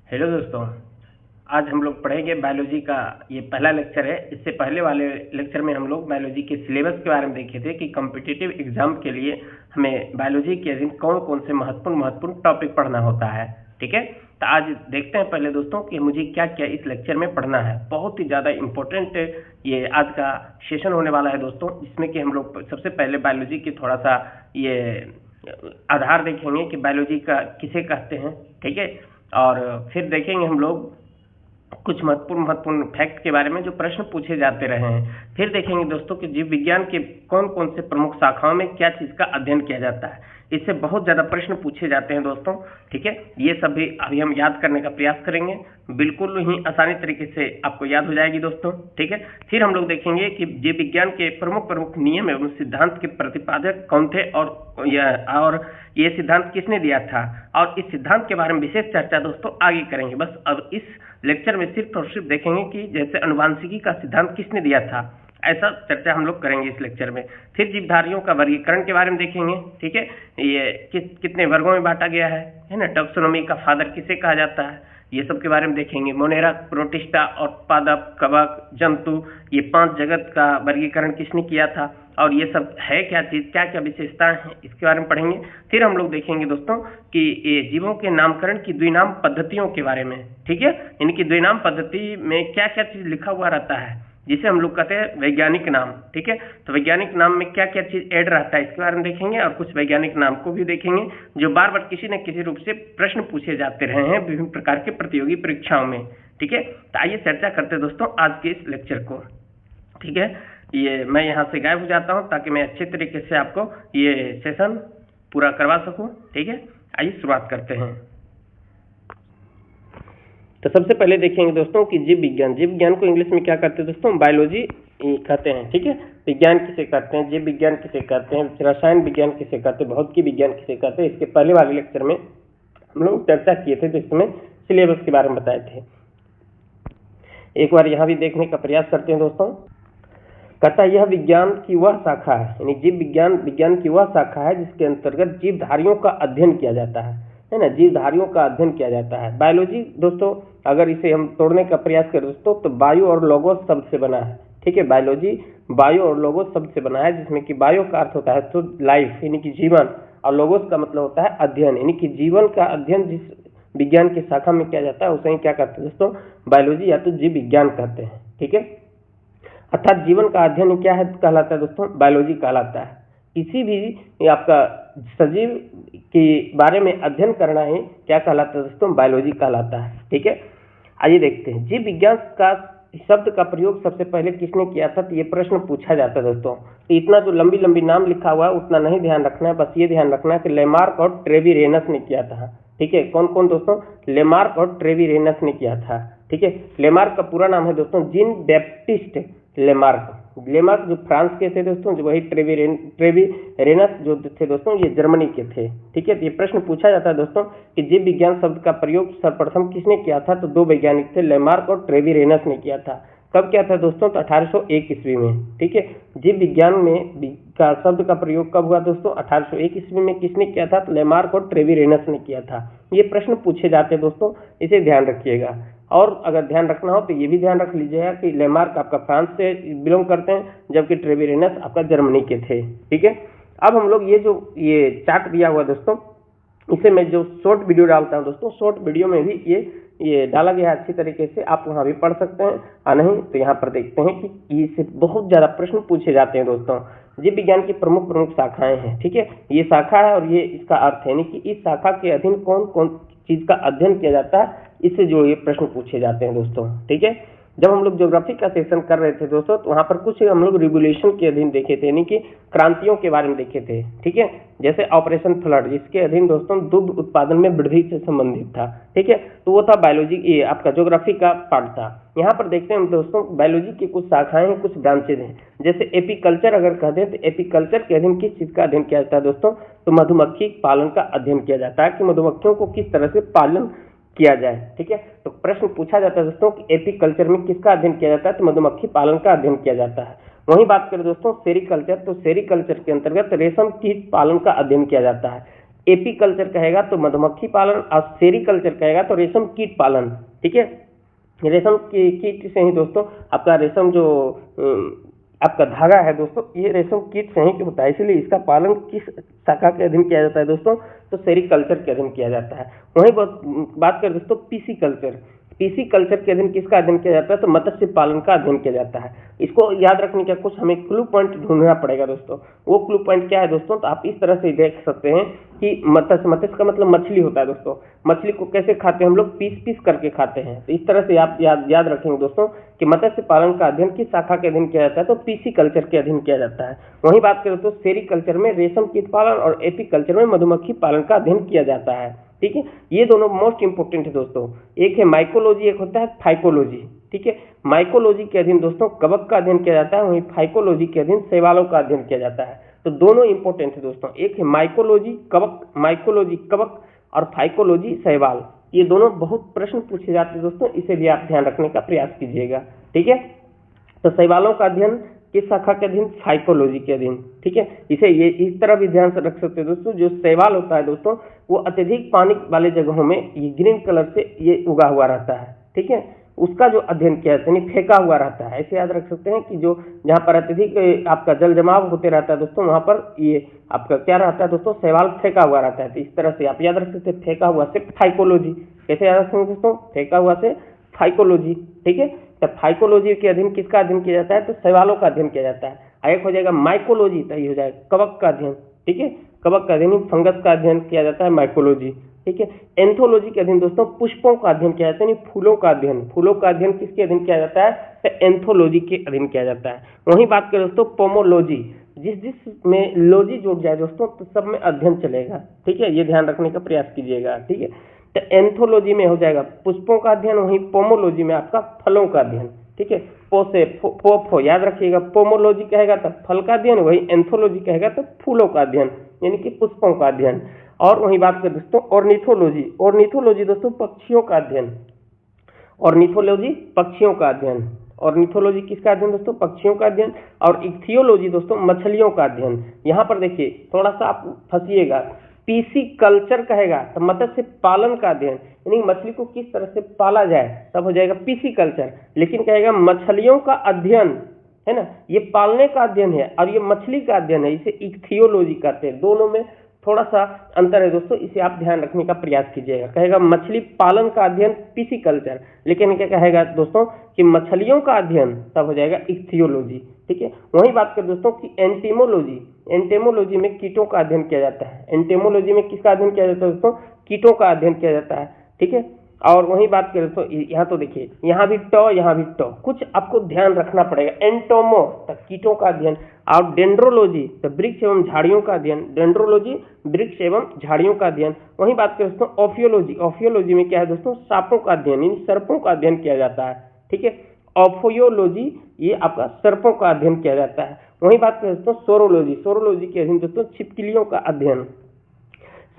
Hello दोस्तों। आज हम लोग पढ़ेंगे बायोलॉजी का ये पहला लेक्चर है। इससे पहले वाले लेक्चर में हम लोग बायोलॉजी के सिलेबस के बारे में देखे थे कि कॉम्पिटिटिव एग्जाम के लिए हमें बायोलॉजी के अधीन कौन कौन से महत्वपूर्ण टॉपिक पढ़ना होता है। ठीक है, तो आज देखते हैं पहले दोस्तों कि मुझे क्या क्या इस लेक्चर में पढ़ना है। बहुत ही ज़्यादा इम्पोर्टेंट ये आज का सेशन होने वाला है दोस्तों, जिसमें कि हम लोग सबसे पहले बायोलॉजी की थोड़ा सा ये आधार देखेंगे कि बायोलॉजी का किसे कहते हैं। ठीक है, और फिर देखेंगे हम लोग कुछ महत्वपूर्ण फैक्ट के बारे में जो प्रश्न पूछे जाते रहे हैं। फिर देखेंगे दोस्तों कि जीव विज्ञान के कौन कौन से प्रमुख शाखाओं में क्या चीज़ का अध्ययन किया जाता है। इससे बहुत ज़्यादा प्रश्न पूछे जाते हैं दोस्तों। ठीक है, ये सब भी अभी हम याद करने का प्रयास करेंगे, बिल्कुल ही आसानी तरीके से आपको याद हो जाएगी दोस्तों। ठीक है, फिर हम लोग देखेंगे कि जीव विज्ञान के प्रमुख नियम एवं सिद्धांत के प्रतिपादक कौन थे और ये सिद्धांत किसने दिया था, और इस सिद्धांत के बारे में विशेष चर्चा दोस्तों आगे करेंगे। बस अब इस लेक्चर में सिर्फ और सिर्फ देखेंगे कि जैसे अनुवांशिकी का सिद्धांत किसने दिया था, ऐसा चर्चा हम लोग करेंगे इस लेक्चर में। फिर जीवधारियों का वर्गीकरण के बारे में देखेंगे। ठीक है, ये कितने वर्गों में बांटा गया है ना, टैक्सोनॉमी का फादर किसे कहा जाता है, ये सब के बारे में देखेंगे। मोनेरा, प्रोटिस्टा और पादप, कवक, जंतु, ये 5 जगत का वर्गीकरण किसने किया था, और ये सब है क्या चीज़, क्या क्या विशेषताएं हैं, इसके बारे में पढ़ेंगे। फिर हम लोग देखेंगे दोस्तों कि ये जीवों के नामकरण की द्विनाम पद्धतियों के बारे में। ठीक है, इनकी द्विनाम पद्धति में क्या क्या चीज़ लिखा हुआ रहता है, जिसे हम लोग कहते हैं वैज्ञानिक नाम। ठीक है, तो वैज्ञानिक नाम में क्या क्या चीज़ ऐड रहता है, इसके बारे में देखेंगे, और कुछ वैज्ञानिक नाम को भी देखेंगे जो बार बार किसी न किसी रूप से प्रश्न पूछे जाते रहे हैं विभिन्न प्रकार के प्रतियोगी परीक्षाओं में। ठीक है, तो आइए चर्चा करते हैं दोस्तों आज के इस लेक्चर को। ठीक है, ये मैं यहाँ से गायब हो जाता हूँ ताकि मैं अच्छे तरीके से आपको ये सेशन पूरा करवा सकूँ। ठीक है, आइए शुरुआत करते हैं। तो सबसे पहले देखेंगे दोस्तों कि जीव विज्ञान को इंग्लिश में क्या कहते हैं दोस्तों, बायोलॉजी कहते हैं। ठीक है, विज्ञान किसे कहते हैं, जीव विज्ञान किसे कहते हैं, रसायन विज्ञान किसे कहते हैं, भौतिकी विज्ञान किसे कहते हैं, इसके पहले वाले लेक्चर में हम लोग चर्चा किए थे, जिसमें सिलेबस के बारे में बताए थे। एक बार यहाँ भी देखने का प्रयास करते हैं दोस्तों। कहता यह विज्ञान की वह शाखा है, यानी जीव विज्ञान की वह शाखा है जिसके अंतर्गत जीवधारियों का अध्ययन किया जाता है ना, जीवधारियों का अध्ययन किया जाता है। बायोलॉजी दोस्तों अगर इसे हम तोड़ने का प्रयास करें दोस्तों तो बायो और लोगोस शब्द से बना है। ठीक है, बायोलॉजी बायो और लोगोस शब्द से बना है, जिसमें कि बायो का अर्थ होता है तो लाइफ यानी कि जीवन, और लोगोस का मतलब होता है अध्ययन, यानी कि जीवन का अध्ययन जिस विज्ञान की शाखा में किया जाता है उसे ही क्या कहते हैं दोस्तों, बायोलॉजी या तो जीव विज्ञान कहते हैं। ठीक है, अर्थात जीवन का अध्ययन क्या है कहलाता है दोस्तों, बायोलॉजी कहलाता है। किसी भी आपका सजीव के बारे में अध्ययन करना ही क्या कहलाता है दोस्तों, बायोलॉजी कहलाता है। ठीक है, आइए देखते हैं जीव विज्ञान का शब्द का प्रयोग सबसे पहले किसने किया था, तो ये प्रश्न पूछा जाता है दोस्तों। तो इतना जो लंबी नाम लिखा हुआ है उतना नहीं ध्यान रखना है, बस ये ध्यान रखना है कि लेमार्क और ट्रेविरेनस ने किया था। ठीक है, कौन कौन दोस्तों, लेमार्क और ट्रेविरेनस ने किया था। ठीक है, लेमार्क का पूरा नाम है दोस्तों जीन बैप्टिस्ट लेमार्क जो फ्रांस के थे दोस्तों, जो वही ट्रेविरेनस जो थे दोस्तों ये जर्मनी के थे। ठीक है, तो ये प्रश्न पूछा जाता है दोस्तों कि जीव विज्ञान शब्द का प्रयोग सर्वप्रथम किसने किया था, तो 2 वैज्ञानिक थे, लेमार्क और ट्रेविरेनस ने किया था। कब किया था दोस्तों, तो 1801 ईस्वी में। ठीक है, जीव विज्ञान में का शब्द का प्रयोग कब हुआ दोस्तों, 1801 ईस्वी में। किसने किया था, तो लेमार्क और ट्रेविरेनस ने किया था। ये प्रश्न पूछे जाते हैं दोस्तों, इसे ध्यान रखिएगा। और अगर ध्यान रखना हो तो ये भी ध्यान रख लीजिएगा कि लेमार्क आपका फ्रांस से बिलोंग करते हैं, जबकि ट्रेविरेनस आपका जर्मनी के थे। ठीक है, अब हम लोग ये चार्ट दिया हुआ दोस्तों, इसे मैं जो शॉर्ट वीडियो डालता हूँ दोस्तों, शॉर्ट वीडियो में भी ये डाला गया है अच्छी तरीके से, आप वहाँ भी पढ़ सकते हैं, और नहीं तो यहाँ पर देखते हैं कि इससे बहुत ज़्यादा प्रश्न पूछे जाते हैं दोस्तों। जीव विज्ञान की प्रमुख शाखाएं हैं। ठीक है, ये शाखा है और ये इसका अर्थ है, यानी कि इस शाखा के अधीन कौन कौन चीज़ का अध्ययन किया जाता है, इससे जो ये प्रश्न पूछे जाते हैं दोस्तों। ठीक है, जब हम लोग ज्योग्राफी का सेशन कर रहे थे दोस्तों तो वहाँ पर कुछ हम लोग रिवोल्यूशन के अधीन देखे थे, यानी कि क्रांतियों के बारे में देखे थे। ठीक है, जैसे ऑपरेशन फ्लड, जिसके अधीन दोस्तों दुग्ध उत्पादन में वृद्धि से संबंधित था। ठीक है, तो वो था बायोलॉजी, ये आपका ज्योग्राफी का पार्ट था। यहाँ पर देखते हैं दोस्तों बायोलॉजी की कुछ शाखाएं हैं, कुछ ब्रांचेज हैं। जैसे एपीकल्चर अगर कह दें तो एपीकल्चर के अधीन किस चीज़ का अध्ययन किया जाता है दोस्तों, तो मधुमक्खी पालन का अध्ययन किया जाता है कि मधुमक्खियों को किस तरह से पालन किया जाए। ठीक है, तो प्रश्न पूछा जाता है दोस्तों कि एपीकल्चर में किसका अध्ययन किया जाता है, तो मधुमक्खी पालन का अध्ययन किया जाता है। वहीं बात करें दोस्तों सेरीकल्चर, तो सेरीकल्चर के अंतर्गत रेशम कीट पालन का अध्ययन किया जाता है। एपीकल्चर कहेगा तो मधुमक्खी पालन, और सेरीकल्चर कहेगा तो रेशम कीट पालन। ठीक है, रेशम कीट से ही दोस्तों आपका रेशम जो आपका धागा है दोस्तों, ये रेशम कीट से ही होता है, इसलिए इसका पालन किस शाखा के अधीन किया जाता है दोस्तों, तो सेरीकल्चर के अधीन किया जाता है। वहीं बात करें दोस्तों पीसी कल्चर, पीसी कल्चर के अधीन किसका अध्ययन किया जाता है, तो मत्स्य पालन का अध्ययन किया जाता है। इसको याद रखने का कुछ हमें क्लू पॉइंट ढूंढना पड़ेगा दोस्तों। वो क्लू पॉइंट क्या है दोस्तों, तो आप इस तरह से देख सकते हैं कि मत्स्य का मतलब मछली होता है दोस्तों। मछली को कैसे खाते हैं हम लोग, पीस पीस करके खाते हैं। तो इस तरह से आप याद रखेंगे दोस्तों कि मत्स्य पालन का अध्ययन किस शाखा के अधीन किया जाता है, तो पीसी कल्चर के अधीन किया जाता है। वहीं बात करें तो सेरीकल्चर में रेशम कीट पालन और एपीकल्चर में मधुमक्खी पालन का अध्ययन किया जाता है। ठीक है, ये दोनों मोस्ट इंपोर्टेंट है दोस्तों। एक है माइकोलॉजी, एक होता है फाइकोलॉजी। ठीक है, माइकोलॉजी के अधीन दोस्तों कवक का अध्ययन किया जाता है, वहीं फाइकोलॉजी के अधीन शैवालों का अध्ययन किया जाता है। तो दोनों इंपोर्टेंट है दोस्तों। एक है माइकोलॉजी कवक और फाइकोलॉजी शैवाल। ये दोनों बहुत प्रश्न पूछे जाते हैं दोस्तों, इसे भी आप ध्यान रखने का प्रयास कीजिएगा। ठीक है, तो शैवालों का अध्ययन किस शाखा के अधीन, फाइकोलॉजी के अधीन। ठीक है, इसे ये इस तरह भी ध्यान से रख सकते हैं दोस्तों, जो शैवाल होता है दोस्तों वो अत्यधिक पानी वाले जगहों में ये ग्रीन कलर से ये उगा हुआ रहता है। ठीक है, उसका जो अध्ययन किया जाता है यानी फेंका हुआ रहता है। ऐसे याद रख सकते हैं कि जो जहाँ पर अत्यधिक आपका जल जमाव होते रहता है दोस्तों, वहां पर ये आपका क्या रहता है दोस्तों, शैवाल फेंका हुआ रहता है। तो इस तरह से आप याद रख सकते हैं, फेंका हुआ से फाइकोलॉजी। कैसे याद रखेंगे दोस्तों, फेंका हुआ से फाइकोलॉजी। ठीक है, तो फाइकोलॉजी के अधीन किसका अध्ययन किया जाता है, तो शैवालों का अध्ययन किया जाता है। एक हो जाएगा माइकोलॉजी, तो ये हो जाएगा कवक का अध्ययन। ठीक है, कवक का अध्ययन, फंगस का अध्ययन किया जाता है माइकोलॉजी। ठीक है, एंथोलॉजी के अधीन दोस्तों पुष्पों का अध्ययन किया जाता है, यानी फूलों का अध्ययन। फूलों का अध्ययन किसके अधीन किया जाता है, तो एंथोलॉजी के अधीन किया जाता है। वहीं बात करें दोस्तों पोमोलॉजी, जिस में लॉजी जुड़ जाए दोस्तों तो सब में अध्ययन चलेगा। ठीक है, ये ध्यान रखने का प्रयास कीजिएगा। ठीक है, तो एंथोलॉजी में हो जाएगा पुष्पों का अध्ययन, वहीं पोमोलॉजी में आपका फलों का अध्ययन। ठीक है, पो से फो याद रखिएगा, पोमोलॉजी कहेगा तो फल का अध्ययन, वही एंथोलॉजी कहेगा तो फूलों का अध्ययन यानी कि पुष्पों का अध्ययन। और वहीं बात करें दोस्तों ऑर्निथोलॉजी दोस्तों पक्षियों का अध्ययन। ऑर्निथोलॉजी पक्षियों का अध्ययन। ऑर्निथोलॉजी किसका अध्ययन दोस्तों, पक्षियों का अध्ययन। और इक्थियोलॉजी दोस्तों मछलियों का अध्ययन। यहाँ पर देखिए थोड़ा सा आप फंसिएगा, पीसी कल्चर कहेगा तो मत्स्य पालन का अध्ययन यानी मछली को किस तरह से पाला जाए, तब हो जाएगा पीसी कल्चर। लेकिन कहेगा मछलियों का अध्ययन है ना, ये पालने का अध्ययन है और ये मछली का अध्ययन है, इसे इक्थियोलॉजी कहते हैं। दोनों में थोड़ा सा अंतर है दोस्तों, इसे आप ध्यान रखने का प्रयास कीजिएगा। कहेगा मछली पालन का अध्ययन पीसी कल्चर, लेकिन क्या कहेगा दोस्तों कि मछलियों का अध्ययन, तब हो जाएगा इक्थियोलॉजी। ठीक है, वही बात करें दोस्तों कि एंटेमोलॉजी में कीटों का अध्ययन किया जाता है। एंटेमोलॉजी में किसका अध्ययन किया जाता है दोस्तों, कीटों का अध्ययन किया जाता है। ठीक है, और वही बात करें तो यहाँ तो देखिए यहाँ भी टॉ यहाँ भी टॉ, कुछ आपको ध्यान रखना पड़ेगा। एंटोमो तो कीटों का अध्ययन, और डेंड्रोलॉजी तो वृक्ष एवं झाड़ियों का अध्ययन। डेंड्रोलॉजी वृक्ष एवं झाड़ियों का अध्ययन। वही बात करें दोस्तों ऑफियोलॉजी में क्या है दोस्तों, सांपों का अध्ययन यानी सर्पों का अध्ययन किया जाता है। ठीक है, ऑफियोलॉजी ये आपका सर्पों का अध्ययन किया जाता है। वही बात करें दोस्तों सोरोलॉजी के अधीन दोस्तों छिपकलियों का अध्ययन।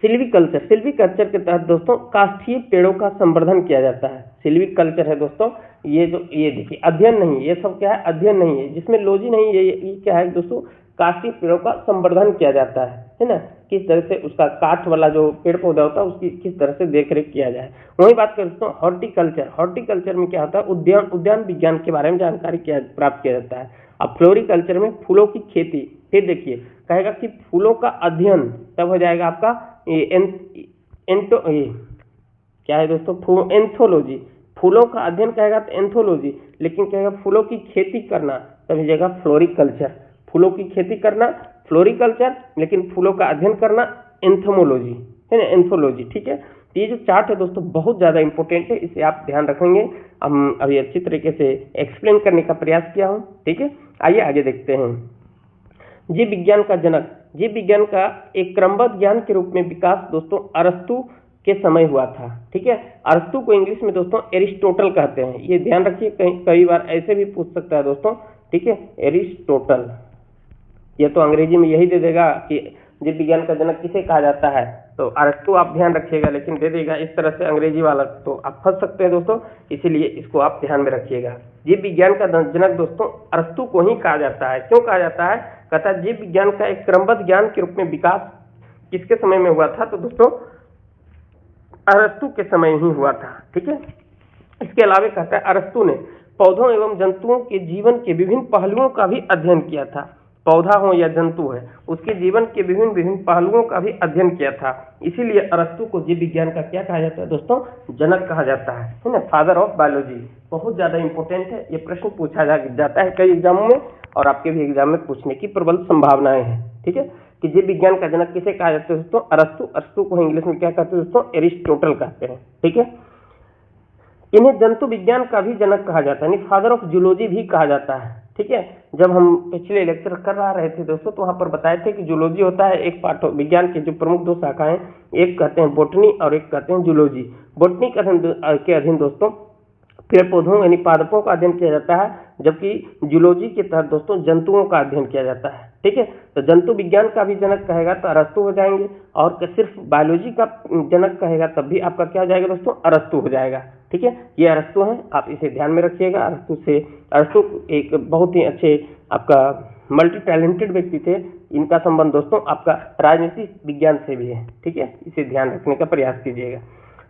सिल्वीकल्चर के तहत दोस्तों काष्ठीय पेड़ों का संवर्धन किया जाता है। सिल्वीकल्चर है दोस्तों, ये देखिए अध्ययन नहीं, ये सब क्या है, अध्ययन नहीं है, जिसमें लॉजी नहीं है। ये क्या है दोस्तों, काष्ठीय पेड़ों का संवर्धन किया जाता है ना, किस तरह से उसका काठ वाला जो पेड़ पौधा होता है उसकी किस तरह से देख रेख किया जाए। वही बात करें दोस्तों हॉर्टिकल्चर में क्या होता है, उद्यान विज्ञान के बारे में जानकारी प्राप्त किया जाता है। अब फ्लोरिकल्चर में फूलों की खेती। फिर देखिए कहेगा कि फूलों का अध्ययन, तब हो जाएगा आपका क्या है दोस्तों, एंथोलॉजी। फूलों का अध्ययन कहेगा तो एंथोलॉजी, लेकिन कहेगा फूलों की खेती करना, तब हो जाएगा फ्लोरिकल्चर। फूलों की खेती करना फ्लोरिकल्चर, लेकिन फूलों का अध्ययन करना एंथोमोलॉजी है ना, एंथोलॉजी। ठीक है, ये जो चार्ट है दोस्तों बहुत ज्यादा इंपॉर्टेंट है, इसे आप ध्यान रखेंगे। हम अभी अच्छी तरीके से एक्सप्लेन करने का प्रयास किया हूँ। ठीक है, आइए आगे देखते हैं। जीव विज्ञान का जनक, जीव विज्ञान का एक क्रमबद्ध ज्ञान के रूप में विकास दोस्तों अरस्तु के समय हुआ था। ठीक है, अरस्तु को इंग्लिश में दोस्तों एरिस्टोटल कहते हैं, ये ध्यान रखिए, कई बार ऐसे भी पूछ सकता है दोस्तों। ठीक है, एरिस्टोटल, ये तो अंग्रेजी में यही दे देगा कि जीव विज्ञान का जनक किसे कहा जाता है, तो अरस्तु आप ध्यान रखिएगा, लेकिन दे देगा इस तरह से अंग्रेजी वाला, तो आप फंस सकते हैं दोस्तों, इसीलिए इसको आप ध्यान में रखिएगा। जीव विज्ञान का जनक दोस्तों अरस्तु को ही कहा जाता है। क्यों कहा जाता है, कहता है जीव विज्ञान का एक क्रमबद्ध ज्ञान के रूप में विकास किसके समय में हुआ था? तो दोस्तों अरस्तु के समय ही हुआ था। ठीक है, इसके अलावा कहता है अरस्तु ने पौधों एवं जंतुओं के जीवन के विभिन्न पहलुओं का भी अध्ययन किया था। पौधा हो या जंतु है, उसके जीवन के विभिन्न विभिन्न पहलुओं का भी अध्ययन किया था। इसीलिए अरस्तु को जीव विज्ञान का क्या कहा जाता है दोस्तों? जनक कहा जाता है ना, फादर ऑफ बायोलॉजी। बहुत ज्यादा इंपॉर्टेंट है, ये प्रश्न पूछा जाता है कई एग्जामों में, और आपके भी एग्जाम में पूछने की प्रबल संभावनाएं हैं। ठीक है, कि जीव विज्ञान का जनक किसे कहा जाता है दोस्तों? अरस्तु। अरस्तु को इंग्लिश में क्या कहते हैं दोस्तों? एरिस्टोटल कहते हैं। ठीक है, इन्हें जंतु विज्ञान का भी जनक कहा जाता है, यानी फादर ऑफ जूलॉजी भी कहा जाता है। ठीक है, जब हम पिछले लेक्चर कर रहे थे दोस्तों, तो वहां पर बताए थे कि जूलॉजी होता है एक पार्ट विज्ञान के जो प्रमुख दो शाखाएं, एक कहते हैं बोटनी और एक कहते हैं जूलॉजी। बोटनी के अधीन दोस्तों पेड़ पौधों यानी पादपों का अध्ययन किया जाता है, जबकि जूलॉजी के तहत दोस्तों जंतुओं का अध्ययन किया जाता है। ठीक है, तो जंतु विज्ञान का भी जनक कहेगा तो अरस्तु हो जाएंगे, और सिर्फ बायोलॉजी का जनक कहेगा तब भी आपका क्या हो जाएगा दोस्तों? अरस्तु हो जाएगा। ठीक है, ये अरस्तु हैं, आप इसे ध्यान में रखिएगा। अरस्तु एक बहुत ही अच्छे आपका मल्टी टैलेंटेड व्यक्ति थे। इनका संबंध दोस्तों आपका राजनीतिक विज्ञान से भी है। ठीक है, इसे ध्यान रखने का प्रयास कीजिएगा।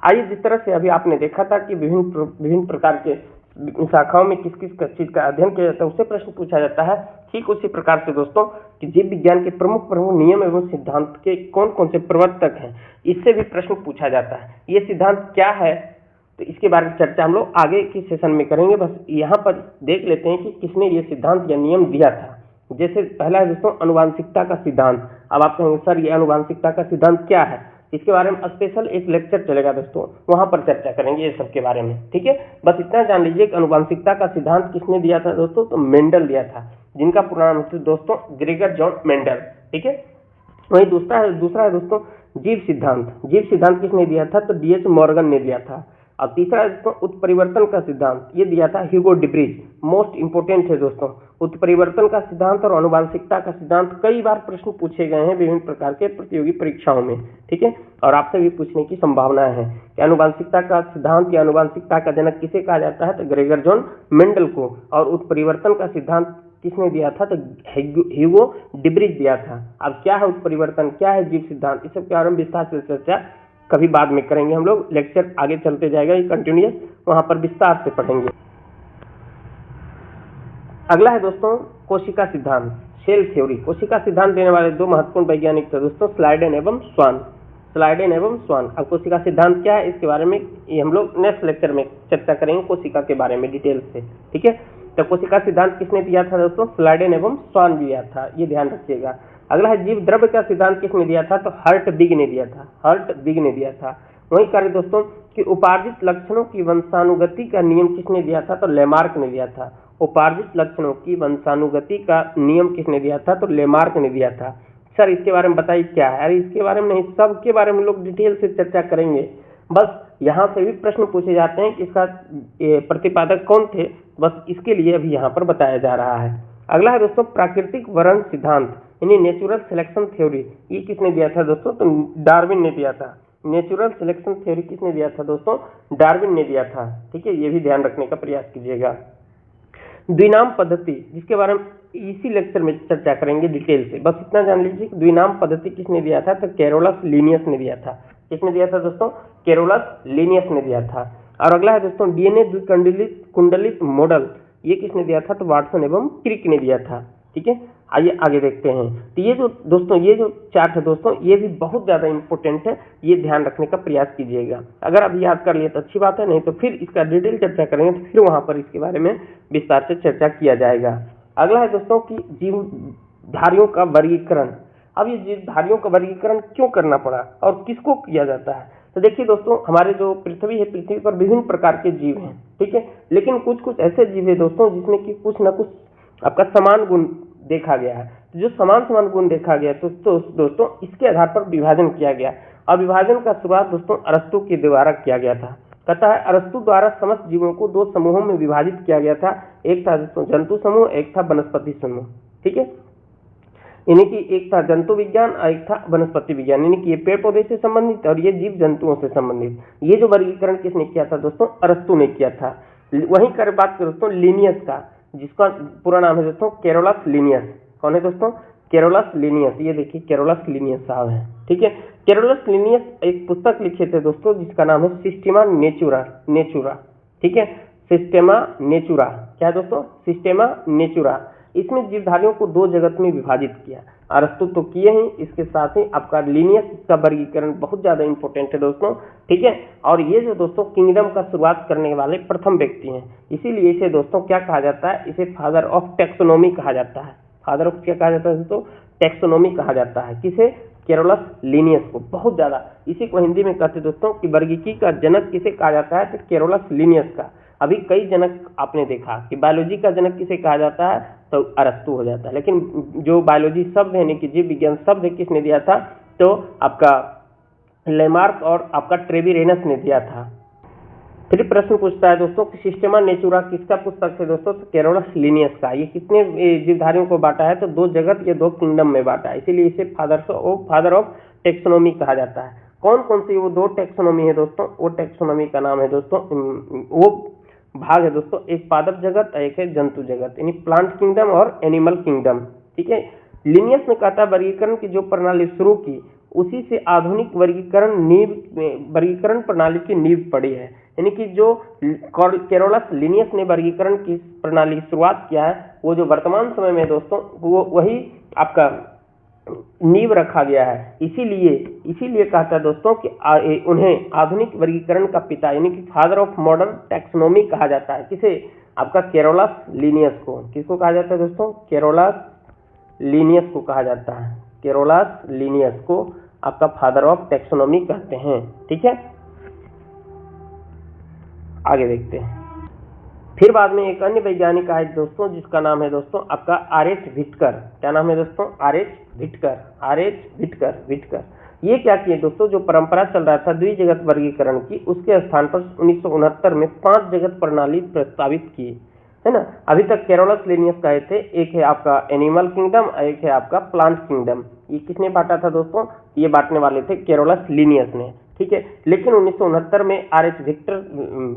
आइए, जिस तरह से अभी आपने देखा था कि विभिन्न प्रकार के शाखाओं में किस किस चीज का अध्ययन किया जाता है, उससे प्रश्न पूछा जाता है। ठीक उसी प्रकार से दोस्तों कि जीव विज्ञान के प्रमुख नियम एवं सिद्धांत के कौन कौन से प्रवर्तक हैं, इससे भी प्रश्न पूछा जाता है। ये सिद्धांत क्या है, तो इसके बारे में चर्चा हम लोग आगे की सेशन में करेंगे। बस यहाँ पर देख लेते हैं कि किसने ये सिद्धांत या नियम दिया था। जैसे पहला है दोस्तों अनुवांशिकता का सिद्धांत। अब आप कहेंगे सर ये अनुवांशिकता का सिद्धांत क्या है? इसके बारे में स्पेशल एक लेक्चर चलेगा दोस्तों, वहां पर चर्चा करेंगे ये सब के बारे में। ठीक है, बस इतना जान लीजिए कि अनुवांशिकता का सिद्धांत किसने दिया था दोस्तों? तो मेंडल दिया था, जिनका पूरा नाम है दोस्तों ग्रेगर जॉन मेंडल। ठीक है, वही दूसरा है दोस्तों जीव सिद्धांत। जीव सिद्धांत किसने दिया था? तो डीएच मॉर्गन ने दिया था। और तीसरा है दोस्तों उत्परिवर्तन का सिद्धांत, ये दिया था ह्यूगो डिब्रीज। मोस्ट इंपोर्टेंट है दोस्तों, उत्परिवर्तन का सिद्धांत और अनुवांशिकता का सिद्धांत कई बार प्रश्न पूछे गए हैं विभिन्न प्रकार के प्रतियोगी परीक्षाओं में। ठीक है, और आपसे भी पूछने की संभावना है कि अनुवांशिकता का सिद्धांत या अनुवांशिकता का जनक किसे कहा जाता है? तो ग्रेगर जॉन मेंडल को। और उत्परिवर्तन का सिद्धांत किसने दिया था? तो ह्यूगो डिब्रीज दिया था। अब क्या है उत्परिवर्तन, क्या है जीव सिद्धांत, इस सब के बारे में विस्तार से चर्चा कभी बाद में करेंगे। हम लोग लेक्चर आगे चलते जाएगा, ये कंटिन्यूअस, वहां पर विस्तार से पढ़ेंगे। अगला है दोस्तों कोशिका सिद्धांत, सेल थ्योरी। कोशिका सिद्धांत देने वाले दो महत्वपूर्ण वैज्ञानिक थे दोस्तों, स्लाइडेन एवं स्वान। स्लाइडेन एवं स्वान। अब कोशिका सिद्धांत क्या है, इसके बारे में ये हम लोग नेक्स्ट लेक्चर में चर्चा करेंगे, कोशिका के बारे में डिटेल से। ठीक है, तो कोशिका सिद्धांत किसने दिया था दोस्तों? स्लाइडेन एवं स्वान दिया था, ये ध्यान रखिएगा। अगला है जीव द्रव्य का सिद्धांत किसने दिया था? तो हर्टविग ने दिया था। हर्टविग ने दिया था। वही कार्य दोस्तों कि उपार्जित लक्षणों की वंशानुगति का नियम किसने दिया था? तो लेमार्क ने दिया था। उपार्जित लक्षणों की वंशानुगति का नियम किसने दिया था? तो लेमार्क ने दिया था। सर इसके बारे में बताइए क्या है? अरे इसके बारे में नहीं, सबके बारे में लोग डिटेल से चर्चा करेंगे। बस यहाँ से भी प्रश्न पूछे जाते हैं कि इसका प्रतिपादक कौन थे, बस इसके लिए अभी यहाँ पर बताया जा रहा है। अगला है दोस्तों प्राकृतिक वर्ण सिद्धांत, यानी नेचुरल सिलेक्शन थ्योरी। ये किसने दिया था दोस्तों? तो डार्विन ने दिया था। नेचुरल सिलेक्शन थ्योरी किसने दिया था दोस्तों? डार्विन ने दिया था। ठीक है, ये भी ध्यान रखने का प्रयास कीजिएगा। द्विनाम पद्धति, जिसके बारे में इसी लेक्चर में चर्चा करेंगे डिटेल से, बस इतना जान लीजिए कि द्विनाम पद्धति किसने दिया था? तो कैरोलस लिनियस ने दिया था। किसने दिया था दोस्तों? कैरोलस लिनियस ने दिया था। और अगला है दोस्तों डीएनए द्विकुंडलित कुंडलित मॉडल, ये किसने दिया था? तो वाटसन एवं क्रिक ने दिया था। ठीक है, आइए आगे देखते हैं। तो ये जो दोस्तों ये जो चार्ट है दोस्तों, ये भी बहुत ज्यादा इंपॉर्टेंट है, ये ध्यान रखने का प्रयास कीजिएगा। अगर आप याद कर लिए तो अच्छी बात है, नहीं तो फिर इसका डिटेल चर्चा करेंगे, तो फिर वहां पर इसके बारे में विस्तार से चर्चा किया जाएगा। अगला है दोस्तों कि जीवधारियों का वर्गीकरण। अब ये जीवधारियों का वर्गीकरण क्यों करना पड़ा और किसको किया जाता है? तो देखिए दोस्तों, हमारे जो पृथ्वी है, पृथ्वी पर विभिन्न प्रकार के जीव हैं। ठीक है, लेकिन कुछ कुछ ऐसे जीव है दोस्तों जिसमें कि कुछ ना कुछ आपका समान गुण देखा गया है। तो जो समान गुण देखा गया तो दोस्तों इसके आधार पर विभाजन किया गया। और विभाजन का शुरुआत दोस्तों अरस्तु के द्वारा किया गया था। कहता है अरस्तु द्वारा समस्त जीवों को दो समूहों में विभाजित किया गया था, एक था दोस्तों जंतु समूह, एक था वनस्पति समूह। ठीक है, यानी कि एक था जंतु विज्ञान और एक था वनस्पति विज्ञान, यानी कि ये पेड़ पौधे से संबंधित और ये जीव जंतुओं से संबंधित। ये जो वर्गीकरण किसने किया था दोस्तों? अरस्तु ने किया था। वहीं कर बात करें दोस्तों लिनियस का, जिसका पूरा नाम है दोस्तों कैरोलस लिनियस। कौन है दोस्तों? कैरोलस लिनियस, ये देखिए कैरोलस लिनियस साहब हैं, ठीक है। कैरोलस लिनियस एक पुस्तक लिखे थे दोस्तों जिसका नाम है सिस्टेमा नेचुरा, ठीक है। सिस्टेमा नेचुरा, क्या दोस्तों, सिस्टेमा नेचुरा। इसमें जीवधारियों को दो जगत में विभाजित किया। अरस्तु तो किए ही, इसके साथ ही आपका लिनियस का वर्गीकरण बहुत ज्यादा इंपॉर्टेंट है दोस्तों, ठीक है। और ये जो दोस्तों किंगडम का शुरुआत करने वाले प्रथम व्यक्ति हैं, इसीलिए इसे दोस्तों क्या कहा जाता है, इसे फादर ऑफ टैक्सोनॉमी कहा जाता है। फादर ऑफ क्या कहा जाता है दोस्तों, टैक्सोनॉमी कहा जाता है। किसे, कैरोलस लिनियस को। बहुत ज्यादा इसी को हिंदी में कहते दोस्तों कि वर्गीकी का जनक किसे कहा जाता है, तो कैरोलस लिनियस का। अभी कई जनक आपने देखा कि बायोलॉजी का जनक किसे कहा जाता है, तो अरस्तु हो जाता है, लेकिन जो बायोलॉजी शब्द है, यानी कि जीव विज्ञान शब्द किसने दिया था, तो आपका लेमार्क और आपका ट्रेविरेनस ने दिया था। फिर प्रश्न पूछता है दोस्तों कि सिस्टेमा नेचुरा किसका पुस्तक है दोस्तों, तो कैरोलस लिनियस का। ये कितने जीवधारियों को बांटा है, तो दो जगत या दो किंगडम में बांटा है, इसीलिए इसे फादर ऑफ टैक्सोनॉमी कहा जाता है। कौन कौन सी वो दो टैक्सोनॉमी है दोस्तों, वो टैक्सोनॉमी का नाम है दोस्तों, वो भाग है दोस्तों, एक पादप जगत, एक है जंतु जगत, यानी प्लांट किंगडम और एनिमल किंगडम, ठीक है। लिनियस ने कहा था वर्गीकरण की जो प्रणाली शुरू की, उसी से आधुनिक वर्गीकरण प्रणाली की नींव पड़ी है। यानी कि जो कैरोलस लिनियस ने वर्गीकरण की प्रणाली की शुरुआत किया है, वो जो वर्तमान समय में दोस्तों वो वही आपका नींव रखा गया है। इसीलिए कहता है दोस्तों कि उन्हें आधुनिक वर्गीकरण का पिता यानी कि फादर ऑफ मॉडर्न टैक्सोनॉमी कहा जाता है। किसे, आपका कैरोलस लिनियस को। किसको कहा जाता है दोस्तों, कैरोलस लिनियस को कहा जाता है। कैरोलस लिनियस को आपका फादर ऑफ टैक्सोनॉमी कहते हैं, ठीक है। आगे देखते हैं। फिर बाद में एक अन्य वैज्ञानिक आए दोस्तों जिसका नाम है दोस्तों आपका आर.एच. व्हिटकर। क्या नाम है दोस्तों, आर.एच. व्हिटकर। ये क्या किए दोस्तों, जो परंपरा चल रहा था द्विजगत वर्गीकरण की, उसके स्थान पर 1969 में 5 जगत प्रणाली प्रस्तावित की, है ना। अभी तक कैरोलस लिनियस कहे थे, एक है आपका एनिमल किंगडम, एक है आपका प्लांट किंगडम। ये किसने बांटा था दोस्तों, ये बांटने वाले थे कैरोलस लिनियस ने, ठीक है। लेकिन 1969 में आर.एच.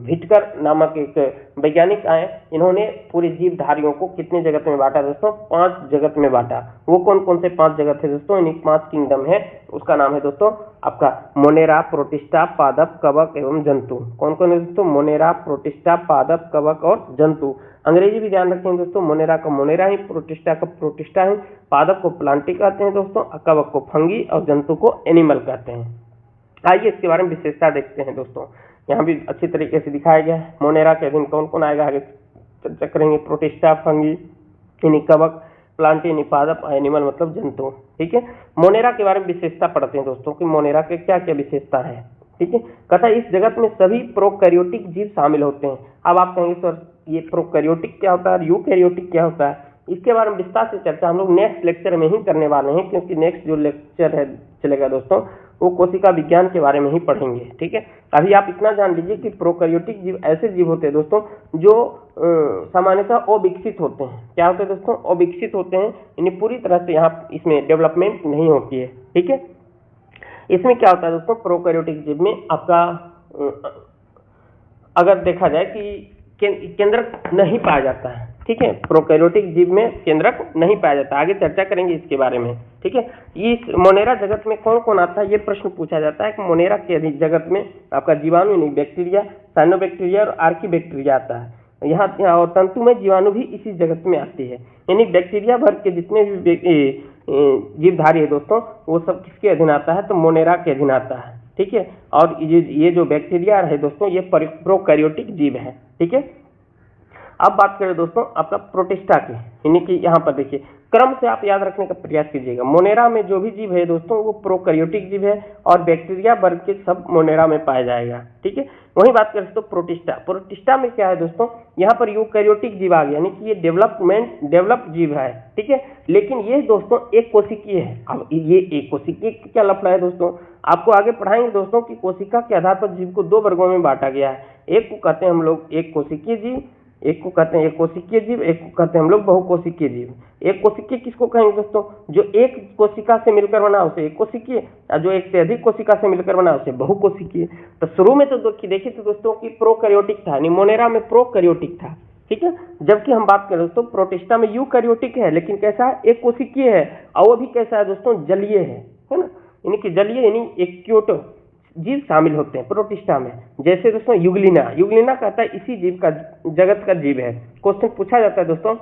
व्हिटकर नामक एक वैज्ञानिक आए, इन्होंने पूरे जीवधारियों को कितने जगत में बांटा दोस्तों, 5 जगत में बांटा। वो कौन कौन से 5 जगत है दोस्तों, यानी 5 किंगडम है। उसका नाम है दोस्तों आपका मोनेरा, प्रोटिस्टा, पादप, कवक एवं जंतु। कौन कौन है दोस्तों, मोनेरा, प्रोटिस्टा, पादप, कवक और जंतु। अंग्रेजी भी ध्यान रखें दोस्तों, मोनेरा का मोनेरा ही, प्रोटिस्टा का प्रोटिस्टा है, पादप को प्लांटी कहते हैं दोस्तों, कवक को फंगी और जंतु को एनिमल कहते हैं। आइए इसके बारे में विशेषता देखते हैं दोस्तों। यहाँ भी अच्छी तरीके से दिखाया गया है। मोनेरा के अधीन कौन कौन आएगा, आगे चर्चा करेंगे। प्रोटिस्टा, फंगी यानी कवक, प्लांटी यानी पादप, एनिमल मतलब जंतु, ठीक है। मोनेरा के बारे में विशेषता पढ़ते हैं दोस्तों कि मोनेरा के क्या क्या विशेषता है, ठीक है। कहता है इस जगत में सभी प्रोकैरियोटिक जीव शामिल होते हैं। अब आप कहेंगे सर ये प्रोकैरियोटिक क्या होता है और यूकैरियोटिक क्या होता है, इसके बारे में विस्तार से चर्चा हम लोग नेक्स्ट लेक्चर में ही करने वाले हैं, क्योंकि नेक्स्ट जो लेक्चर है चलेगा दोस्तों वो कोशिका विज्ञान के बारे में ही पढ़ेंगे, ठीक है। अभी आप इतना जान लीजिए कि प्रोकैरियोटिक जीव ऐसे जीव होते हैं दोस्तों जो सामान्यतः अविकसित होते हैं। क्या होते हैं दोस्तों, अविकसित होते हैं, यानी पूरी तरह से यहाँ इसमें डेवलपमेंट नहीं होती है, ठीक है। इसमें क्या होता है दोस्तों, प्रोकैरियोटिक जीव में आपका अगर देखा जाए कि केंद्रक नहीं पाया जाता है, ठीक है। प्रोकैरियोटिक जीव में केंद्रक नहीं पाया जाता, आगे चर्चा करेंगे इसके बारे में, ठीक है। इस मोनेरा जगत में कौन कौन आता है, ये प्रश्न पूछा जाता है कि मोनेरा के जगत में आपका जीवाणु यानी बैक्टीरिया, साइनोबैक्टीरिया और आर्कीबैक्टीरिया आता है। यहाँ और तंतुमय जीवाणु भी इसी जगत में आती है, यानी बैक्टीरिया वर्ग के जितने भी जीवधारी है दोस्तों वो सब किसके अधीन आता है, तो मोनेरा के अधीन आता है, ठीक है। और ये जो बैक्टीरिया है दोस्तों ये प्रोकैरियोटिक जीव है, ठीक है। अब बात करें दोस्तों आपका प्रोटिस्टा की, यानी कि यहाँ पर देखिए क्रम से आप याद रखने का प्रयास कीजिएगा। मोनेरा में जो भी जीव है दोस्तों वो प्रोकैरियोटिक जीव है और बैक्टीरिया वर्ग के सब मोनेरा में पाया जाएगा, ठीक है। वही बात करें दोस्तों प्रोटिस्टा में क्या है दोस्तों, यहाँ पर यूकैरियोटिक जीव आ गया, यानी कि ये डेवलप्ड जीव है, ठीक है। लेकिन ये दोस्तों एक कोशिकीय है। अब ये एक कोशिकीय क्या लफड़ा है दोस्तों, आपको आगे पढ़ाएंगे दोस्तों कि कोशिका के आधार पर जीव को 2 वर्गों में बांटा गया है। एक को कहते हैं हम लोग एक कोशिकीय जीव, एक को कहते हैं एक कोशिकीय जीव, एक को कहते हैं हम लोग बहुकोशिकीय जीव। एक कोशिकीय किसको कहेंगे दोस्तों, जो एक कोशिका से मिलकर बना उसे एक कोशिकीय, और जो एक से अधिक कोशिका से मिलकर बना उसे बहुकोशिकीय। तो शुरू में तो देखिए तो दोस्तों कि प्रोकैरियोटिक था, मोनेरा में प्रोकैरियोटिक था, ठीक है। जबकि हम बात करें दोस्तों प्रोटिस्टा में यूकैरियोटिक है, लेकिन कैसा है, एक कोशिकीय है, और वो भी कैसा है दोस्तों, जलीय है ना, यानी कि जलीय यानी एक्योटो जीव शामिल होते हैं प्रोटिस्टा में। जैसे दोस्तों युगलिना, युगलिना कहता है इसी जीव का, जगत का जीव है। क्वेश्चन पूछा जाता है दोस्तों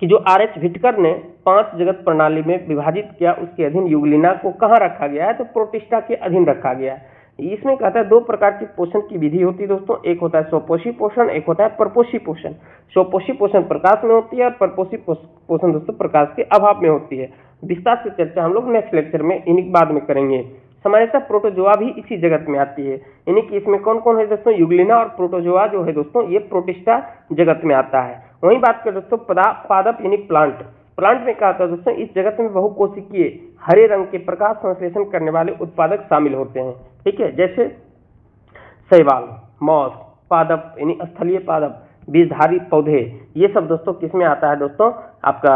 कि जो आर.एच. व्हिटकर ने 5 जगत प्रणाली में विभाजित किया, उसके अधीन युगलिना को कहाँ रखा गया है, तो प्रोटिस्टा के अधीन रखा गया है। इसमें कहता है 2 प्रकार की पोषण की विधि होती है दोस्तों, एक होता है स्वपोषी पोषण, एक होता है परपोषी पोषण। स्वपोषी पोषण प्रकाश में होती है और परपोषी पोषण दोस्तों प्रकाश के अभाव में होती है। विस्तार से चर्चा हम लोग नेक्स्ट लेक्चर में इन्हीं बाद में करेंगे। सामान्यतः प्रोटोजोआ भी इसी जगत में आती है, यानी कि इसमें कौन कौन है दोस्तों, युगलिना और प्रोटोजोआ जो है दोस्तों ये प्रोटिस्टा जगत में आता है। वहीं बात करें दोस्तों पादप यानी प्लांट, प्लांट में क्या होता है दोस्तों, इस जगत में बहुकोशिकीय हरे रंग के प्रकाश संश्लेषण करने वाले उत्पादक शामिल होते हैं, ठीक है। जैसे शैवाल, मॉस, पादप यानी स्थलीय पादप, बीजधारी पौधे, ये सब दोस्तों किसमें आता है दोस्तों, आपका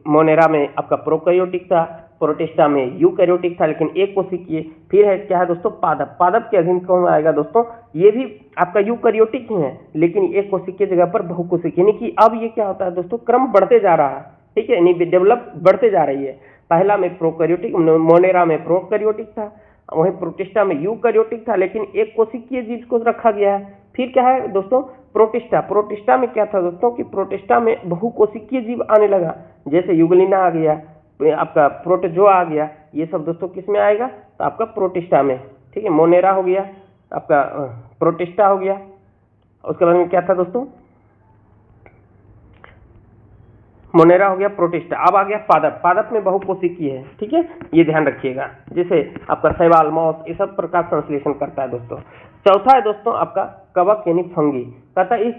मोनेरा में आपका प्रोकैरियोटिक था, प्रोटिस्टा में यूकैरियोटिक था लेकिन एक कोशिकीय। फिर है क्या है दोस्तों, पादप, पादप के अधीन कौन आएगा दोस्तों, ये भी आपका यूकैरियोटिक ही है लेकिन एक कोशिकीय जगह पर बहुकोशिकीय, यानी कि अब ये क्या होता है दोस्तों, क्रम बढ़ते जा रहा है, ठीक है, यानी डेवलप बढ़ते जा रही है। पहला में प्रोकैरियोटिक, मोनेरा में प्रोकैरियोटिक था, वहीं प्रोटिस्टा में यूकैरियोटिक था लेकिन एक कोशिकीय जीव को रखा गया है। फिर क्या है दोस्तों, प्रोटिस्टा, प्रोटिस्टा में क्या था दोस्तों कि प्रोटिस्टा में बहुकोशिकीय जीव आने लगा, जैसे युगलिना आ गया, आपका प्रोटोजोआ आ गया, ये सब दोस्तों किस में आएगा, तो आपका प्रोटिस्टा में, ठीक है। मोनेरा हो गया, आपका प्रोटिस्टा हो गया, उसके बाद में क्या था दोस्तों, मोनेरा हो गया, प्रोटिस्टा। अब आ गया पादप, पादप में बहुकोशिकीय है, ठीक है, ये ध्यान रखिएगा। जैसे आपका शैवाल, मॉस, ये सब प्रकाश संश्लेषण करता है दोस्तों। चौथा है दोस्तों आपका कवक यानी फंगी, कहता है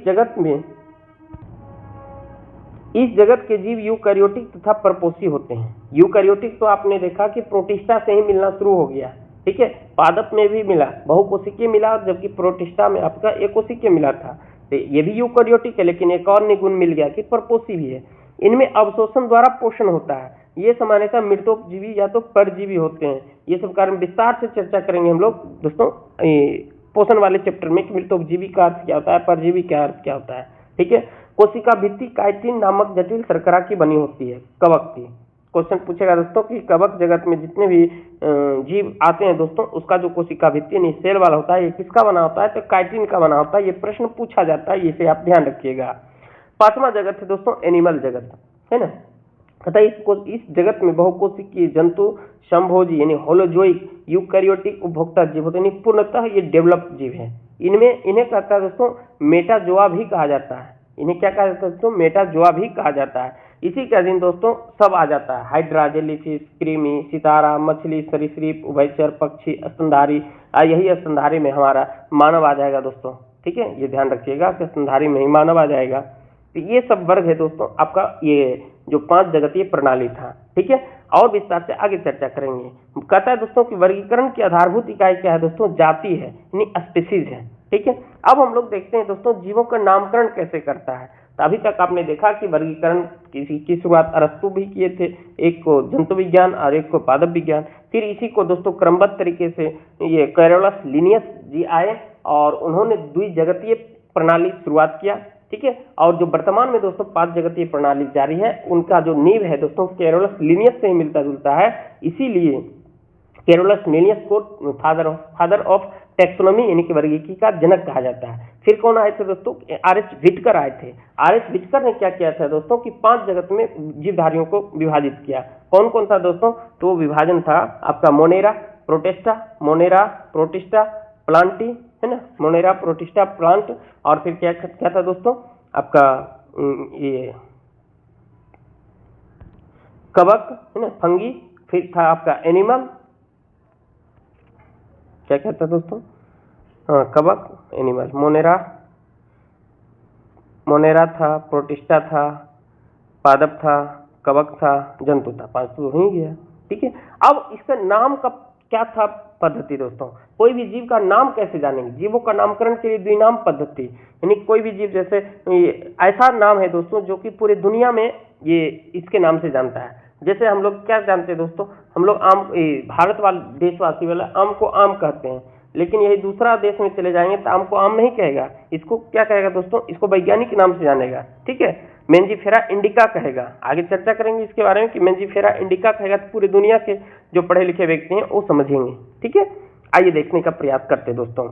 इस जगत के जीव यूकैरियोटिक तथा परपोषी होते हैं। यूकैरियोटिक तो आपने देखा कि प्रोटिस्टा से ही मिलना शुरू हो गया, ठीक है, पादप में भी मिला, बहुकोशिकीय मिला, जबकि प्रोटिस्टा में आपका एक कोशिकीय मिला था। तो ये भी यूकैरियोटिक है लेकिन एक और निगुण मिल गया कि परपोषी भी है। इनमें अवशोषण द्वारा पोषण होता है, ये सामान्यतः मृतोपजीवी या तो परजीवी होते हैं। ये सब कारण विस्तार से चर्चा करेंगे हम लोग दोस्तों पोषण वाले चैप्टर में कि मृतोपजीवी का अर्थ क्या होता है, परजीवी का अर्थ क्या होता है, ठीक है। कोशिका भित्ति काइटिन नामक जटिल शर्करा की बनी होती है, कवक की। क्वेश्चन पूछेगा दोस्तों कि कवक जगत में जितने भी जीव आते हैं दोस्तों, उसका जो कोशिका भित्ति यानी सेल वाला होता है, ये किसका बना होता है, तो काइटिन का बना होता है। ये प्रश्न पूछा जाता है, इसे आप ध्यान रखिएगा। 5वां जगत है दोस्तों एनिमल जगत, है ना, तथा इस जगत में बहुकोशिकीय जंतु संभोजी यानी होलोजोइक यूकैरियोटिक उपभोक्ता जीव होते हैं, यानी पूर्णतः ये डेवलप्ड जीव है। इन्हें कहता है दोस्तों मेटाजोआ भी कहा जाता है। इन्हें क्या कहा जाता है दोस्तों, मेटाजोआ भी कहा जाता है। इसी के अधीन दोस्तों सब आ जाता है, हाइड्रा, जेलीफिश, कृमि, सितारा, मछली, सरीसृप, उभयचर, पक्षी, स्तनधारी। यही स्तनधारी में हमारा मानव आ जाएगा दोस्तों, ठीक है, ये ध्यान रखिएगा कि स्तनधारी में ही मानव आ जाएगा। तो ये सब वर्ग है दोस्तों आपका, ये जो 5 जगतीय प्रणाली था, ठीक है। और विस्तार से आगे चर्चा करेंगे। कहता है दोस्तों कि वर्गीकरण की आधारभूत इकाई क्या है दोस्तों, जाति है, यानी स्पीसीज है, ठीक है। अब हम लोग देखते हैं दोस्तों जीवों का नामकरण कैसे करता है। तो अभी तक आपने देखा कि वर्गीकरण की शुरुआत अरस्तु भी किए थे, एक को जंतु विज्ञान और एक को पादप विज्ञान। फिर इसी को दोस्तों क्रमबद्ध तरीके से ये कैरोलस लिनियस जी आए और उन्होंने द्विजगतीय प्रणाली शुरुआत किया, ठीक है। और जो वर्तमान में दोस्तों 5 जगतीय प्रणाली जारी है, उनका जो नींव है दोस्तों कैरोलस लिनियस से ही मिलता जुलता है। इसीलिए कैरोलस लिनियस को फादर ऑफ टैक्सोनॉमी यानी कि वर्गीकी का जनक कहा जाता है। फिर कौन आए थे दोस्तों, आर.एच. व्हिटकर आए थे। आर.एच. व्हिटकर ने क्या किया था दोस्तों कि 5 जगत में जीवधारियों को विभाजित किया। कौन कौन था दोस्तों, तो विभाजन था आपका मोनेरा, प्रोटिस्टा, प्लांटी, है ना, मोनेरा, प्रोटिस्टा, प्लांट। और फिर क्या था दोस्तों आपका ये कवक, है ना, फंगी। फिर था आपका एनिमल, क्या कहता है दोस्तों, हाँ कवक, एनिमल, मोनेरा था, प्रोटिस्टा था, पादप था, कवक था, जंतु था। 5 तो हो ही गया, ठीक है। अब इसका नाम का क्या था पद्धति दोस्तों, कोई भी जीव का नाम कैसे जानेंगे, जीवों का नामकरण के लिए द्विनाम पद्धति, यानी कोई भी जीव जैसे ऐसा नाम है दोस्तों जो कि पूरी दुनिया में ये इसके नाम से जानता है। जैसे हम लोग क्या जानते हैं दोस्तों, हम लोग आम, भारत वाले देशवासी वाला आम को आम कहते हैं, लेकिन यही दूसरा देश में चले जाएंगे तो आम को आम नहीं कहेगा, इसको क्या कहेगा दोस्तों, इसको वैज्ञानिक नाम से जानेगा, ठीक है, मेंजीफेरा इंडिका कहेगा। आगे चर्चा करेंगे इसके बारे में कि मेंजीफेरा इंडिका कहेगा तो पूरी दुनिया के जो पढ़े लिखे व्यक्ति हैं वो समझेंगे, ठीक है। आइए देखने का प्रयास करते हैं दोस्तों।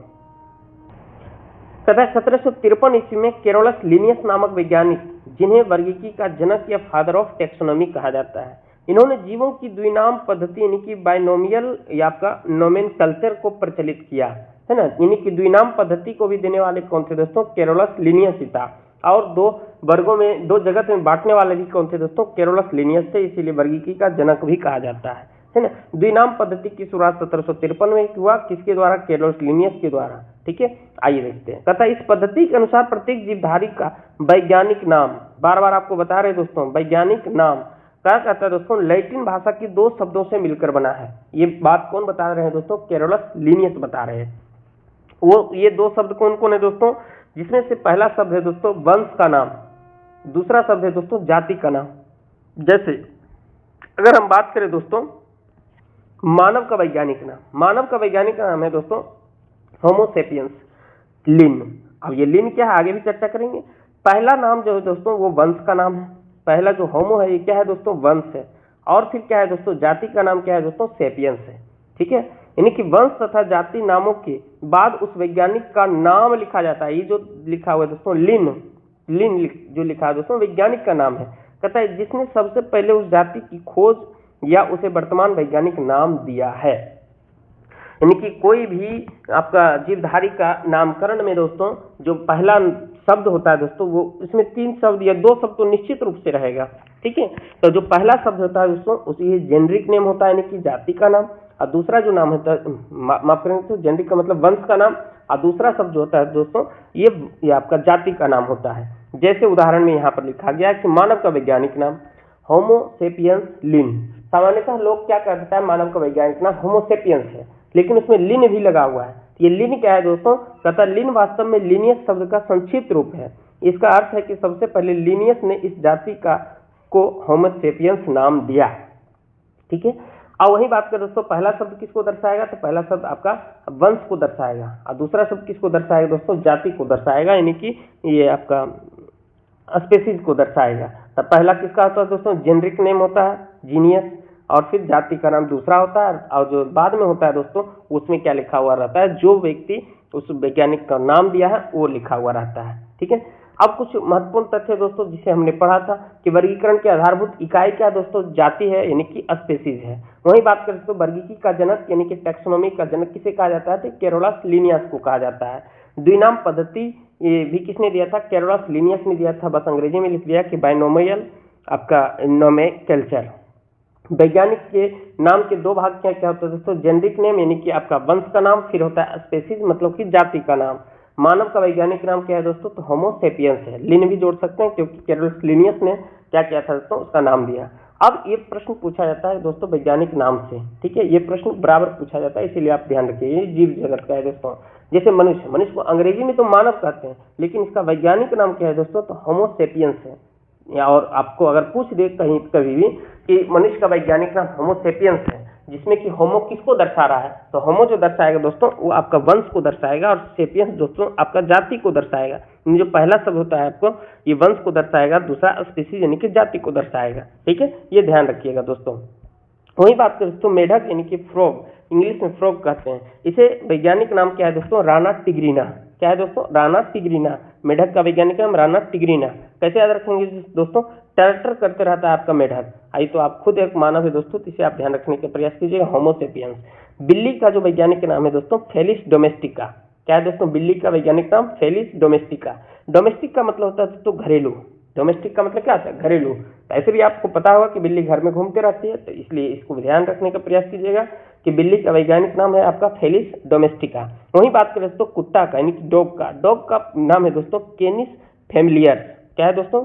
कहता है 1753 ईस्वी में केरोलस लिनियस नामक वैज्ञानिक, जिन्हें वर्गीकी का जनक या फादर ऑफ टेक्सोनॉमी कहा जाता है, इन्होंने जीवों की द्विनाम पद्धति यानी कि बाइनोमियल या आपका नोमेनकल्चर को प्रचलित किया, है ना। यानी कि द्विनाम पद्धति को भी देने वाले कौन थे दोस्तों, केरोलस लिनियस ही था। और दो वर्गों में, दो जगत में बांटने वाले भी कौन थे दोस्तों, केरोलस लिनियस थे, इसीलिए वर्गीकी का जनक भी कहा जाता है ना। द्विनाम पद्धति की शुरुआत 1753 में हुआ, किसके द्वारा, केरोलस लिनियस के द्वारा, ठीक है। आइए देखते हैं। कहता है इस पद्धति के अनुसार प्रत्येक जीवधारी का वैज्ञानिक नाम, बार बार आपको बता रहे दोस्तों, वैज्ञानिक नाम क्या कहता है दोस्तों, लैटिन भाषा की दो शब्दों से मिलकर बना है। ये बात कौन बता रहे हैं दोस्तों, केरोलस लिनियस बता रहे हैं। वो ये दो शब्द कौन कौन है दोस्तों, जिसमें से पहला शब्द है दोस्तों वंश का नाम, दूसरा शब्द है दोस्तों जाति का नाम। जैसे अगर हम बात करें दोस्तों मानव का वैज्ञानिक नाम, मानव का वैज्ञानिक नाम है दोस्तों होमोसेपियंस, लिन। अब ये लिन क्या है आगे भी चर्चा करेंगे। पहला नाम जो है दोस्तों वो वंश का नाम है, पहला जो होमो है ये क्या है दोस्तों, वंश है। और फिर क्या है दोस्तों, जाति का नाम क्या है दोस्तों, सेपियंस है, ठीक है। यानी कि वंश तथा जाति नामों के बाद उस वैज्ञानिक का नाम लिखा जाता है। ये जो लिखा हुआ है दोस्तों लिन, जो लिखा है दोस्तों वैज्ञानिक का नाम है। कहता है जिसने सबसे पहले उस जाति की खोज या उसे वर्तमान वैज्ञानिक नाम दिया है। यानी कि कोई भी आपका जीवधारी का नामकरण में दोस्तों जो पहला शब्द होता है दोस्तों, वो इसमें 3 शब्द या 2 शब्द तो निश्चित रूप से रहेगा, ठीक है। तो जो पहला शब्द होता है दोस्तों उसी जेनरिक नेम होता है, यानी कि जाति का नाम। और दूसरा जो नाम होता है, माफ करेंगे तो जेनरिक का मतलब वंश का नाम, और दूसरा शब्द जो होता है दोस्तों ये आपका जाति का नाम होता है। जैसे उदाहरण में यहाँ पर लिखा गया है कि मानव का वैज्ञानिक नाम होमोसेपियंस लिन। सामान्यतः लोग क्या कहते हैं, मानव का वैज्ञानिक नाम होमोसेपियंस है, लेकिन उसमें लिन भी लगा हुआ है। ये लिन क्या है दोस्तों, कहता है लिन वास्तव में लिनियस शब्द का संक्षिप्त रूप है। इसका अर्थ है कि सबसे पहले लिनियस ने इस जाति को होमोसेपियंस नाम दिया, ठीक है। और वही बात करें दोस्तों पहला शब्द किसको दर्शाएगा, तो पहला शब्द आपका वंश को दर्शाएगा, और दूसरा शब्द किसको दर्शाएगा दोस्तों, जाति को दर्शाएगा, यानी कि ये आपका स्पेसीज को दर्शाएगा। तो पहला किसका होता है दोस्तों, जेनरिक नेम होता है जीनियस, और फिर जाति का नाम दूसरा होता है, और जो बाद में होता है दोस्तों उसमें क्या लिखा हुआ रहता है, जो व्यक्ति उस वैज्ञानिक का नाम दिया है वो लिखा हुआ रहता है, ठीक है। अब कुछ महत्वपूर्ण तथ्य दोस्तों जिसे हमने पढ़ा था कि वर्गीकरण की आधारभूत इकाई क्या दोस्तों, जाति है, यानी कि स्पेसीज है। वही बात करें तो वर्गीकी का जनक यानी कि टैक्सोनॉमी का जनक किसे कहा जाता है, तो केरोलस लिनियस को कहा जाता है। द्विनाम पद्धति ये भी किसने दिया था, केरोलस लिनियस ने दिया था, बस अंग्रेजी में लिख दिया कि बाइनोमियल आपका नोमेनक्लेचर। वैज्ञानिक के नाम के 2 भाग क्या क्या होता है दोस्तों, जेनरिक नेम यानी कि आपका वंश का नाम, फिर होता है स्पेसीज मतलब कि जाति का नाम। मानव का वैज्ञानिक नाम क्या है दोस्तों, तो होमोसेपियंस है, लिन भी जोड़ सकते हैं क्योंकि केरोलस लिनियस ने क्या किया था दोस्तों, उसका नाम दिया। अब ये प्रश्न पूछा जाता है दोस्तों वैज्ञानिक नाम से, ठीक है, ये प्रश्न बराबर पूछा जाता है, इसीलिए आप ध्यान रखिए। ये जीव जगत का है दोस्तों, जैसे मनुष्य, मनुष्य को अंग्रेजी में तो मानव कहते हैं, लेकिन इसका वैज्ञानिक नाम क्या है दोस्तों, तो होमोसेपियंस है। या और आपको अगर पूछ दे कहीं कभी भी कि मनुष्य का वैज्ञानिक नाम होमोसेपियंस है, जिसमें कि होमो किसको दर्शा रहा है, तो होमो जो दर्शाएगा दोस्तों वो आपका वंश को दर्शाएगा, और सेपियंस दोस्तों आपका जाति को दर्शाएगा। जो पहला शब्द होता है आपको ये वंश को दर्शाएगा, दूसरा स्पीसीज यानी कि जाति को दर्शाएगा, ठीक है, ये ध्यान रखिएगा दोस्तों। वही बात करें दोस्तों मेढक यानी कि फ्रॉग, इंग्लिश में फ्रॉग कहते हैं, इसे वैज्ञानिक नाम क्या है दोस्तों, राना टिग्रीना। क्या है दोस्तों, राना टिग्रीना। मेढक का वैज्ञानिक नाम राना टिग्रीना। कैसे याद रखेंगे दोस्तों, टर्टर करते रहता है आपका मेढक। आई तो आप खुद एक मानव है दोस्तों, तो इसे आप ध्यान रखने का प्रयास कीजिएगा, होमोसेपियंस। बिल्ली का जो वैज्ञानिक नाम है दोस्तों फेलिस डोमेस्टिका। क्या है दोस्तों, बिल्ली का वैज्ञानिक नाम फेलिस डोमेस्टिका। डोमेस्टिक का मतलब होता है दोस्तों घरेलू, डोमेस्टिक का मतलब क्या होता है, घरेलू। ऐसे भी आपको पता होगा कि बिल्ली घर में घूमते रहती है, तो इसलिए इसको ध्यान रखने का प्रयास कीजिएगा कि बिल्ली का वैज्ञानिक नाम है आपका फेलिस डोमेस्टिका। वहीं बात करें दोस्तों कुत्ता का यानी कि डॉग का, डॉग का नाम है दोस्तों केनिस फैमिलियर्स। क्या है दोस्तों,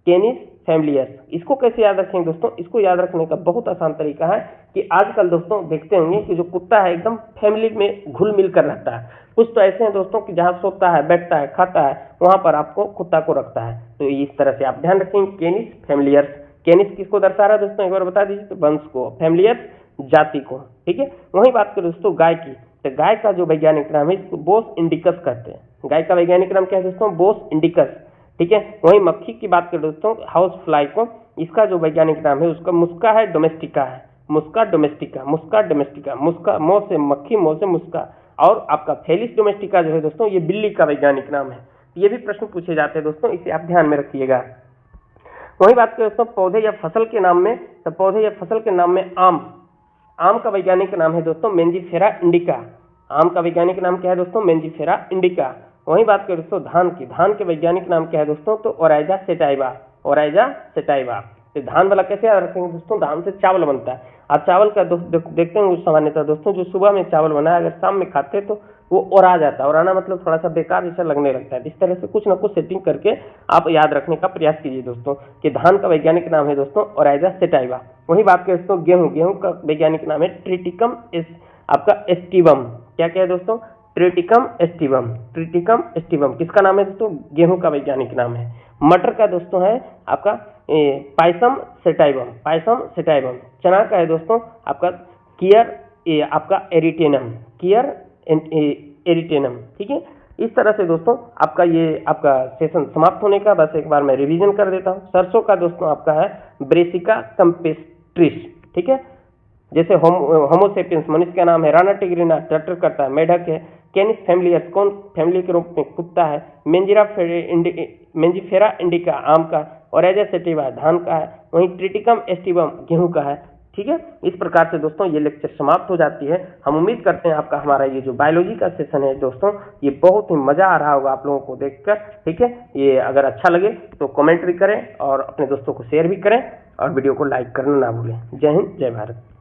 केनिस फैमिलियर्स। इसको कैसे याद रखेंगे दोस्तों, इसको याद रखने का बहुत आसान तरीका है कि आजकल दोस्तों देखते होंगे कि जो कुत्ता है एकदम फैमिली में घुल मिल कर रहता है। कुछ तो ऐसे हैं दोस्तों कि जहाँ सोता है, बैठता है, खाता है, वहां पर आपको कुत्ता को रखता है। तो इस तरह से आप ध्यान रखेंगे केनिस फैमिलियर्स। केनिस किसको दर्शा रहा है दोस्तों, एक बार बता दीजिए, तो वंश को, फैमिलियर्स जाति को, ठीक है। वही बात करें दोस्तों गाय की, तो गाय का जो वैज्ञानिक नाम है इसको बोस इंडिकस कहते हैं। गाय का वैज्ञानिक नाम क्या है दोस्तों? बोस इंडिकस, ठीक है। वहीं मक्खी की बात करें दोस्तों, हाउस फ्लाई को, इसका जो वैज्ञानिक नाम है उसका मुस्का है डोमेस्टिका है, मुस्का डोमेस्टिका, मुस्का डोमेस्टिका, मुस्का मो से मक्खी, मो से मुस्का। और आपका फेलिस डोमेस्टिका जो है दोस्तों ये बिल्ली का वैज्ञानिक नाम है। ये भी प्रश्न पूछे जाते हैं दोस्तों, इसे आप ध्यान में रखिएगा। वही बात करें दोस्तों पौधे या फसल के नाम में, तो पौधे या फसल के नाम में आम का वैज्ञानिक नाम है दोस्तों मेंजिफेरा इंडिका। आम का वैज्ञानिक नाम क्या है दोस्तों? मेंजिफेरा इंडिका। वही बात करें दोस्तों धान के वैज्ञानिक नाम क्या है दोस्तों? तो ओराइजा सेटाइवा, ओराइजा सेटाइवा। तो धान वाला कैसे याद रखेंगे दोस्तों? धान से चावल बनता है। आप चावल का देखते हैं सामान्यतः दोस्तों, जो सुबह में चावल बना है अगर शाम में खाते हैं तो वो ओरा जाता है। ओराना मतलब थोड़ा सा बेकार जैसा लगने लगता है। इस तरह से कुछ ना कुछ सेटिंग करके आप याद रखने का प्रयास कीजिए दोस्तों कि धान का वैज्ञानिक नाम है दोस्तों ओराइजा सेटाइवा। वही बात करें दोस्तों गेहूं का वैज्ञानिक नाम है ट्रिटिकम आपका एस्टिवम। क्या क्या है दोस्तों? ट्रिटिकम एस्टिवम, ट्रिटिकम एस्टिवम किसका नाम है दोस्तों? गेहूं का वैज्ञानिक नाम है। मटर का दोस्तों है आपका पाइसम सेटाइवम, पाइसम सेटाइवम। चना का है दोस्तों आपका कियर आपका एरिटेनम, कियर एरिटेनम, ठीक है। इस तरह से दोस्तों आपका ये आपका सेशन समाप्त होने का, बस एक बार मैं रिवीजन कर देता हूँ। सरसों का दोस्तों आपका है ब्रेसिका कैम्पेस्ट्रिस, ठीक है। जैसे होमोसेपियंस मनुष्य का नाम है राना टिग्रिना, टटर करता है, मेढक है। कैनिस फैमिलियस कौन फैमिली के रूप में कुत्ता है। मेंजिफेरा इंडिका आम का, ओराइजा सेटिवा धान का है। वहीं ट्रिटिकम एस्टिवम गेहूं का है, ठीक है। इस प्रकार से दोस्तों ये लेक्चर समाप्त हो जाती है। हम उम्मीद करते हैं आपका हमारा ये जो बायोलॉजी का सेशन है दोस्तों ये बहुत ही मजा आ रहा होगा आप लोगों को देखकर, ठीक है। ये अगर अच्छा लगे तो कमेंट भी करें और अपने दोस्तों को शेयर भी करें और वीडियो को लाइक करना ना भूलें। जय हिंद, जय भारत।